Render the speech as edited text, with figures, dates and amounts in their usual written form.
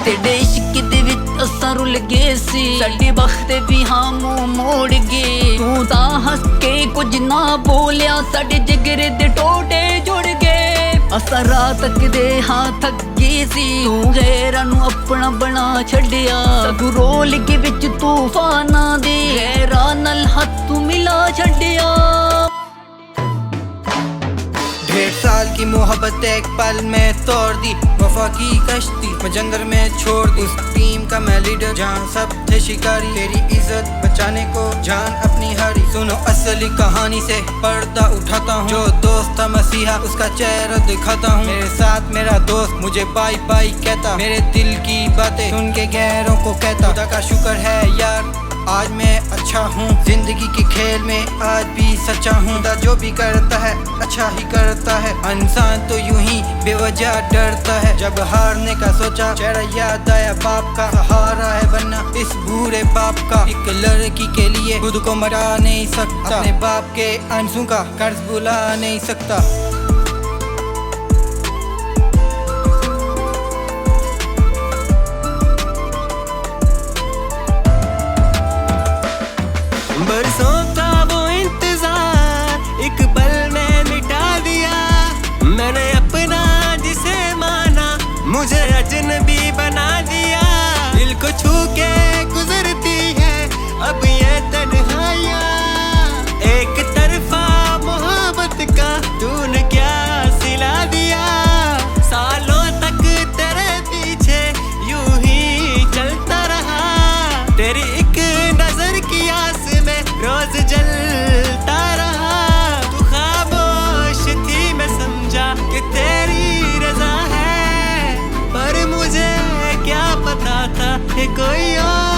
तेरे इश्क दे विच असां रुल गए सी, साडे वक्त भी हाँ मुंह मोड़ गए। तू तां हस के कुछ ना बोलिया, साडे जिगरे दे टोटे जुड़ गए। असां रात तक दे हाँ थक गए सी, तू गैरां नू अपना बना छड्डिया। सब रोल के विच तूफाना दे गैरां नाल हाथ तू मिला छड्डिया। 1.5 साल की मोहब्बत एक पल में तोड़ दी, वफा की कश्ती मैं जंगल में छोड़ दी। उस टीम का मैं लीडर जहाँ सब थे शिकारी, तेरी इज्जत बचाने को जान अपनी हारी। सुनो असली कहानी से पर्दा उठाता हूँ, जो दोस्त था मसीहा उसका चेहरा दिखाता हूँ। मेरे साथ मेरा दोस्त मुझे बाई बाई कहता, मेरे दिल की बातें सुन के गैरों को कहता। खुदा का शुक्र है यार आज मैं अच्छा हूँ, जिंदगी के खेल में आज भी सच्चा हूँ। खुदा जो भी करता है अच्छा ही करता है, इंसान तो यूं ही बेवजह डरता है। जब हारने का सोचा चेहरा याद आया बाप का, सहारा है बनना इस बूढ़े बाप का। एक लड़की के लिए खुद को मरा नहीं सकता, अपने बाप के आंसू का कर्ज भुला नहीं सकता। बरसों का वो इंतजार एक पल में मिटा दिया, मैंने अपना जिसे माना मुझे अजनबी बना दिया। दिल को छू के गुजरती है अब ये तन्हाइयाँ, एक तरफा मोहब्बत का तूने क्या सिला दिया। सालों तक तेरे पीछे यूं ही चलता रहा, तेरी एक नजर की आस में रोज जलता रहा। तू खामोश थी मैं समझा कि तेरी रजा है, पर मुझे क्या पता था कि कोई और